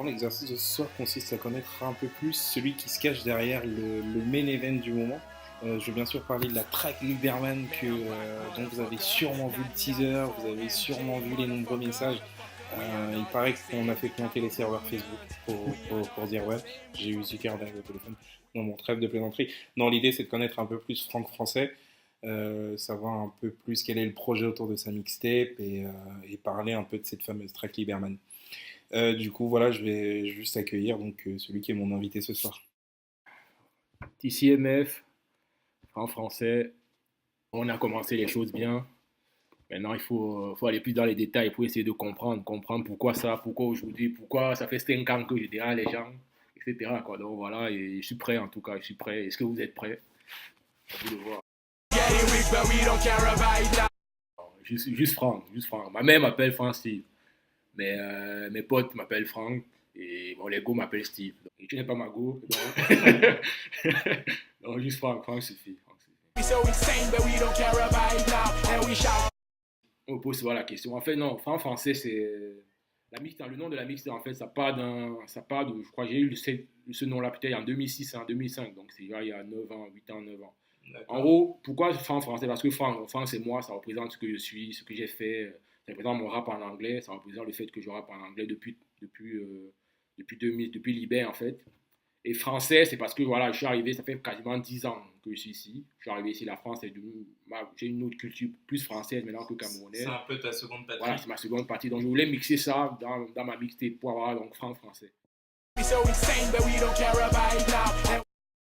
l'exercice de ce soir consiste à connaître un peu plus celui qui se cache derrière le main event du moment. Je vais bien sûr parler de la track Liberman dont vous avez sûrement vu le teaser, vous avez sûrement vu les nombreux messages. Il paraît qu'on a fait planter les serveurs Facebook pour dire ouais, j'ai eu Zuckerberg au téléphone. Non, bon, trêve de plaisanterie. Non, l'idée c'est de connaître un peu plus Franck Français, savoir un peu plus quel est le projet autour de sa mixtape et parler un peu de cette fameuse track Liberman. Du coup, voilà, je vais juste accueillir celui qui est mon invité ce soir. TCMF, en français, on a commencé les choses bien. Maintenant, il faut aller plus dans les détails pour essayer de comprendre pourquoi ça, pourquoi aujourd'hui, pourquoi ça fait 5 ans que je dérange les gens, etc. Quoi. Donc voilà, et je suis prêt en tout cas, je suis prêt. Est-ce que vous êtes prêts? À vous de voir. Juste Franck. Ma mère m'appelle Franck Steve, mais mes potes m'appellent Franck et les go m'appellent Steve. Donc, tu n'es pas ma go, donc juste Franck suffit. On me pose souvent la question. En fait, non, Franck Français, c'est la mixte. Le nom de la mixte, en fait, ça part de, je crois, j'ai eu ce nom-là peut-être en 2006, en 2005, donc c'est il y a 9 ans, 8 ans, 9 ans. En gros, pourquoi Franck Français? Parce que Franck, c'est moi, ça représente ce que je suis, ce que j'ai fait, ça représente mon rap en anglais, ça représente le fait que je rappe en anglais depuis 2000, depuis Libé en fait. Et français, c'est parce que voilà, je suis arrivé, ça fait quasiment 10 ans que je suis ici. Je suis arrivé ici, la France, j'ai une autre culture plus française maintenant que camerounaise. C'est un peu ta seconde patrie. Voilà, c'est ma seconde partie. Donc je voulais mixer ça dans ma mixtape pour avoir donc Franck Français.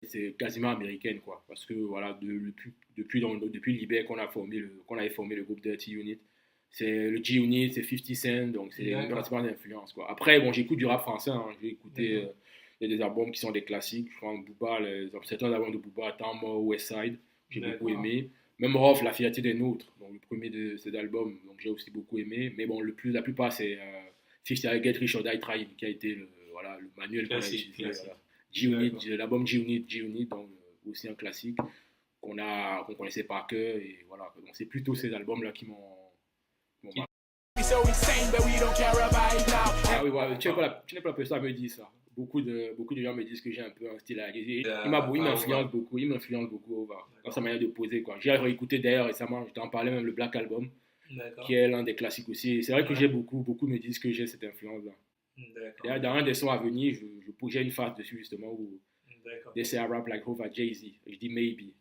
C'est quasiment américaine quoi, parce que voilà, depuis Libé qu'on avait formé le groupe Dirty Unit. C'est le G-Unit, c'est 50 Cent, donc c'est une grande influence quoi. Après, bon, j'écoute du rap français, hein, j'ai écouté... Il y a des albums qui sont des classiques. Je crois que Booba, certains albums de Booba, Temps Mort, Westside, j'ai beaucoup aimé. Même Rof, La fierté des nôtres, donc le premier de ces albums, donc j'ai aussi beaucoup aimé. Mais bon, la plupart, c'est Get Rich or Die Trying, qui a été le manuel qu'on a utilisé. Voilà. L'album G-Unit, donc aussi un classique qu'on connaissait par cœur. Et voilà, donc c'est plutôt ces albums-là qui m'ont marqué. Ah oui, voilà, tu n'es pas la personne à me dire ça. Beaucoup de gens me disent que j'ai un peu un style à il m'influence beaucoup dans sa manière de poser quoi. J'ai réécouté d'ailleurs récemment, je t'en parlais même le Black Album, qui est l'un des classiques aussi. C'est vrai que j'ai beaucoup me disent que j'ai cette influence là. D'ailleurs, dans un des sons à venir, j'ai une phase dessus justement où they say I rap like Hova Jay-Z. Je dis maybe.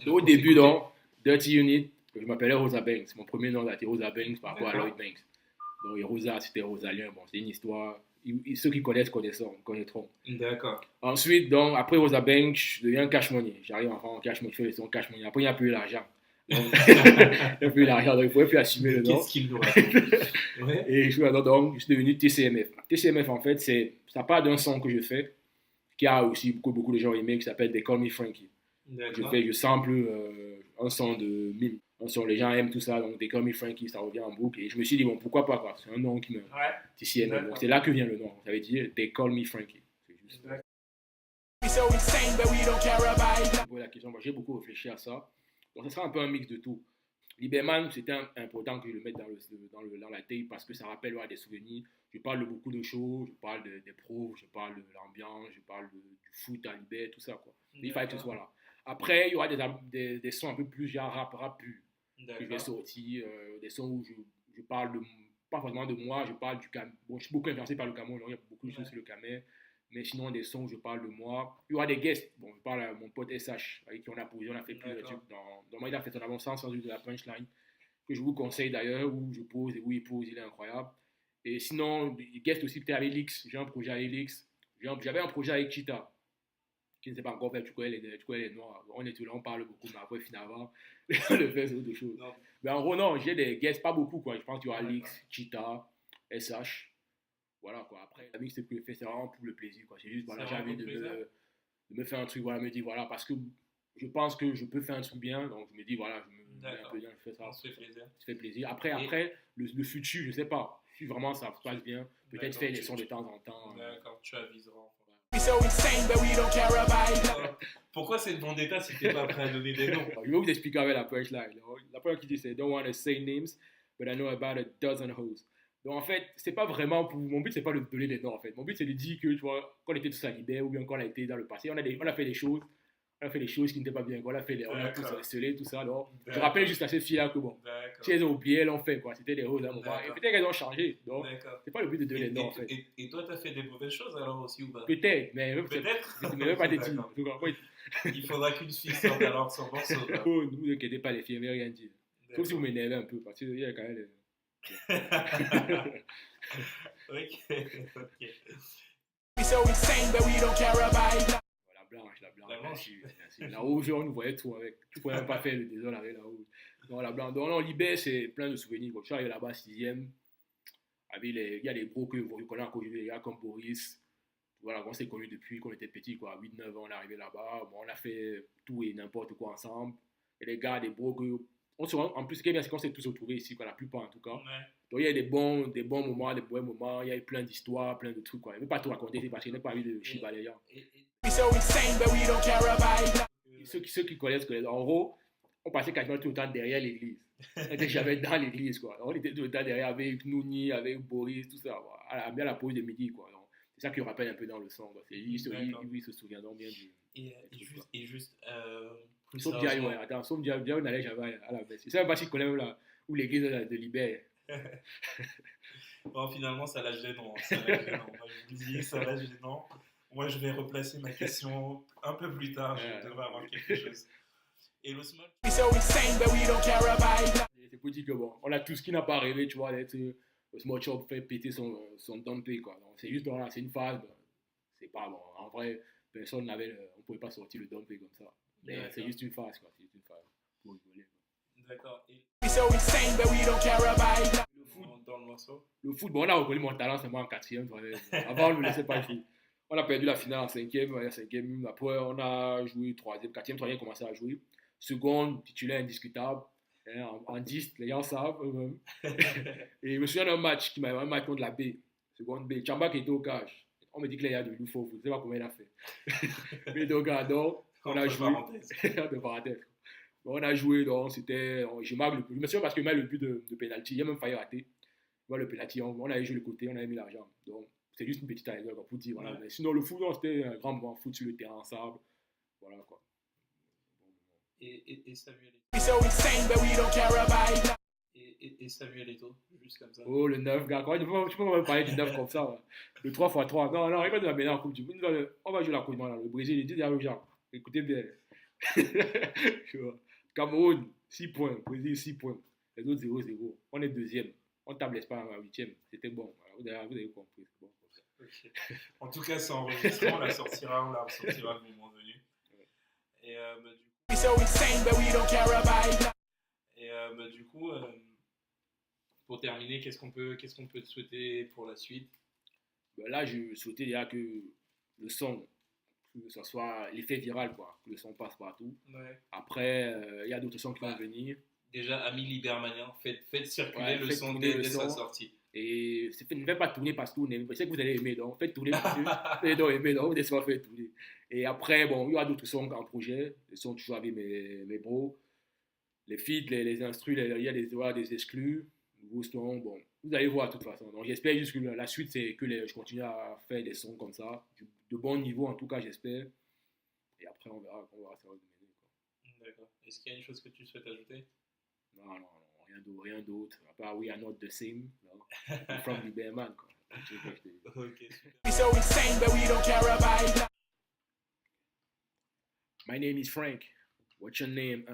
Au début donc, Dirty Unit, je m'appelais Rosa Banks. Mon premier nom c'était Rosa Banks par rapport à Lloyd Banks. Donc, Rosa, c'était Rosalien. Bon, c'est une histoire. Ceux qui connaîtront. D'accord. Ensuite, donc, après Rosa Banks, je deviens Cash Money. J'arrive enfin en Cash Money, je fais le son Cash Money. Après, il n'y a plus l'argent. Donc, il n'y a plus l'argent, donc il ne pouvait plus assumer le nom. Qu'est-ce qu'il nous raconte? Ouais. Et je suis devenu TCMF. TCMF, en fait, ça part d'un son que je fais, qui a aussi beaucoup de gens aimé, qui s'appelle They Call Me Frankie. Je sample un son de mime. Les gens aiment tout ça, donc They Call Me Frankie, ça revient en boucle. Et je me suis dit, bon, pourquoi pas, quoi. C'est un nom qui me. Ouais. TCMF. Donc c'est là que vient le nom. Ça veut dire They Call Me Frankie. C'est juste. Pour la question, j'ai beaucoup réfléchi à ça. Donc ça sera un peu un mix de tout. Liberman, c'était important que je le mette dans la tape parce que ça rappelle des souvenirs. Je parle de beaucoup de choses, je parle des pros, je parle de l'ambiance, je parle du foot à Libé, tout ça, quoi. Il fallait que ce soit là. Après, il y aura des sons un peu plus genre rap pur que je vais sortir, des sons où je parle pas forcément de moi, je parle du Cameroun. Bon, je suis beaucoup influencé par le Cameroun, il y a beaucoup de choses sur le Cameroun, mais sinon des sons où je parle de moi. Il y aura des guests, bon, je parle à mon pote SH, avec qui on a fait plusieurs trucs. Il a fait son avant sans de la punchline, que je vous conseille d'ailleurs, où je pose et où il pose, il est incroyable. Et sinon, des guests aussi, peut-être avec Elix, j'ai un projet avec Elix, j'avais un projet avec Cheetah. Qui ne sait pas encore faire, tu connais les noirs. On est tout là, on parle beaucoup, mais après, finalement, le fait, c'est autre chose. Non. Mais en gros, non, j'ai des guests, pas beaucoup, quoi. Je pense qu'il y aura Alix, Cheetah, SH. Voilà, quoi. Après, la mix, c'est vraiment pour le plaisir, quoi. C'est juste, voilà, j'ai envie de me faire un truc, voilà, me dire, voilà, parce que je pense que je peux faire un truc bien, donc je me dis, voilà, je me mets un peu bien, je fais ça. Ça fait plaisir. Après, le futur, je sais pas. Si vraiment ça se passe bien, peut-être faire les sons de temps en temps. D'accord, tu aviseras. Pourquoi cette vendetta si t'es pas prêt à donner des noms? Je vais vous expliquer avec la punchline. La première qui dit c'est Don't want to say names, but I know about a dozen hoes. Donc en fait, c'est pas vraiment pour. Mon but, c'est pas de donner des noms en fait. Mon but, c'est de dire que, tu vois, quand on était tous à Libé ou bien quand on a été dans le passé, on a fait des choses. On a fait des choses qui n'étaient pas bien. On a fait on a tous scellé, tout ça. Donc, je rappelle juste à ces filles-là que bon, si elles ont oublié, elles l'ont fait quoi. C'était des roses à un moment. Et peut-être qu'elles ont changé. Donc, c'est pas le but de donner des noms en fait. Et toi, tu as fait des mauvaises choses alors aussi ou pas? Peut-être, mais peut-être. Je ne vais pas te dire. Il faudra qu'une fille sorte alors son morceau. Oh, ne vous inquiétez pas, les filles, ne rien dire. Sauf si vous m'énervez un peu, parce qu'il y a quand même. Ok. La blanche. Merci. La rouge, on nous voyait tout avec. Tu ne pouvais même pas faire le désordre avec la rouge. Non, la blanche. Donc, non, Libé, c'est plein de souvenirs. Je suis arrivé là-bas, 6e. Il y a des bros que vous connaissez encore, les gars comme Boris. Voilà, on s'est connus depuis qu'on était petits, quoi. 8-9 ans, on est arrivé là-bas. Bon, on a fait tout et n'importe quoi ensemble. Et les gars, des bros que. En plus, ce qui est bien, c'est qu'on s'est tous retrouvés ici, quoi, la plupart en tout cas. Ouais. Donc, il y a des bons moments, des mauvais moments. Il y a eu plein d'histoires, plein de trucs, quoi. Je ne vais pas tout raconter, c'est parce qu'il n'y a pas eu de chiba les gens. Ceux qui connaissent. En gros, on passait quasiment tout le temps derrière l'église. On était jamais dans l'église, quoi. On était tout le temps derrière avec Nouni, avec Boris, tout ça. À la pause de midi, quoi. Donc, c'est ça qui rappelle un peu dans le son. Il se souvient donc bien du. Et juste. Sauf Diayo, attends, sauf Diayo n'allait jamais à la messe. Je ne sais même pas s'il connaît même là, où l'église de Libé. Bon, finalement, ça l'a gênant. Moi, je vous dis, ça l'a gênant. Moi, je vais replacer ma question un peu plus tard. Je devrais avoir quelque chose. Et le small. C'est pour dire que bon, on a tout ce qui n'a pas rêvé, tu vois, d'être le small shop fait péter son dumpé, quoi. Donc, c'est juste, voilà, c'est une phase. Ben, c'est pas bon. En vrai, personne n'avait, on pouvait pas sortir le dumpé comme ça. Mais c'est juste une phase, quoi. C'est juste une phase pour rigoler. D'accord. Dans le morceau. Le foot, bon, on a reconnu mon talent seulement en 4e. Avant, on ne nous laissait pas jouer. On a perdu la finale en 5e. Après, on a joué 3e, 4e, 3e, commencé à jouer. Seconde, titulaire indiscutable. En 10, les gens savent eux-mêmes. Et je me souviens d'un match contre la B. Seconde B. Chamba qui était au cage. On me dit que les gars de Loufo, je ne sais pas combien il a fait. Mais donc, on a joué. On a joué, donc c'était. Je me souviens parce que je mets le but de pénalty. Il a même failli rater. Le pénalty, on avait joué le côté, on avait mis l'argent. Donc, c'est juste une petite anecdote pour dire. Voilà. Ouais. Mais sinon, le foot, c'était un grand moment foot sur le terrain ensemble. Voilà quoi. Et Samuel et Samuel Eto'o, juste comme ça. Oh, le 9, gars. Tu peux même parler du 9 comme ça. Ouais. Le 3x3. Non, il va de la mener en Coupe du Monde. On va jouer la Coupe du Monde. Le Brésil, il dit aux gens. Écoutez bien. Cameroun, 6 points. Brésil, 6 points. Les autres, 0-0. On est 2e. On tape l'Espagne à 8e. C'était bon. Voilà. Vous avez compris. Bon, okay. En tout cas, c'est enregistré. On la ressortira le moment venu. Ouais. Et du coup, pour terminer, qu'est-ce qu'on peut te souhaiter pour la suite? Là, je souhaitais déjà que le son, que ce soit l'effet viral, quoi, que le son passe partout. Ouais. Après, il y a d'autres sons qui vont venir. Déjà, amis libermaniens, faites circuler le son dès sa sortie. Et ne faites pas tourner parce que je sais que vous allez aimer, donc faites tourner parce que vous allez aimer, donc vous ne laissez pas faire tourner. Et après, bon, il y aura d'autres sons en projet, les sons toujours avec mes bros, les feats, les instrus, il y a des exclus, nouveaux sons, bon, vous allez voir de toute façon. Donc j'espère juste que la suite, c'est que je continue à faire des sons comme ça, de bon niveau en tout cas, j'espère. Et après, on verra ça va mener. D'accord. Est-ce qu'il y a une chose que tu souhaites ajouter? Non, rien d'autre. À part we are not the same. No. I'm from the bear man. Okay. My name is Frank. What's your name?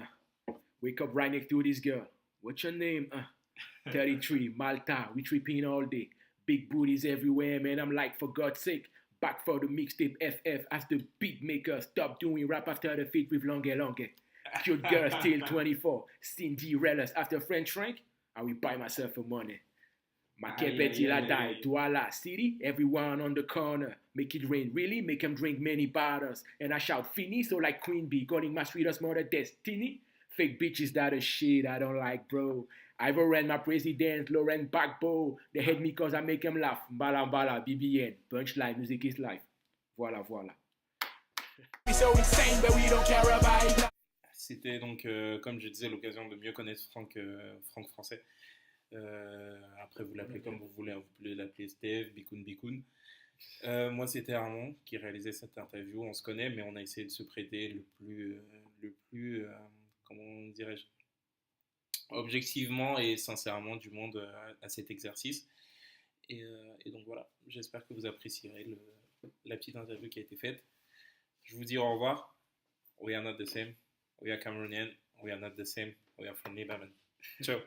Wake up right next to this girl. What's your name? 33, Malta. We tripping all day. Big booties everywhere, man. I'm like, for God's sake. Back for the mixtape FF as the beat maker. Stop doing rap after the feat with longer. Cute girl, still 24. Cinderellas after French Frank. I will buy myself a money. My petit la die. Douala City. Everyone on the corner. Make it rain. Really? Make them drink many bottles. And I shout finito like Queen Bee. Calling my sweetest mother Destiny. Fake bitches that are shit I don't like, bro. I've ran my president, Laurent Gbagbo. They hate me cause I make them laugh. Mbala mbala, BBN. Punchline, music is life. Voilà. C'était donc, comme je disais, l'occasion de mieux connaître Franck Français. Après, vous l'appelez comme vous voulez, hein. Vous pouvez l'appeler Steve, Bikoun Bikoun. Moi, c'était Armand qui réalisait cette interview. On se connaît, mais on a essayé de se prêter comment dirais-je, objectivement et sincèrement du monde à cet exercice. Et donc voilà, j'espère que vous apprécierez la petite interview qui a été faite. Je vous dis au revoir. We are not the same. We are Cameroonian. We are not the same. We are from Lebanon. Ciao.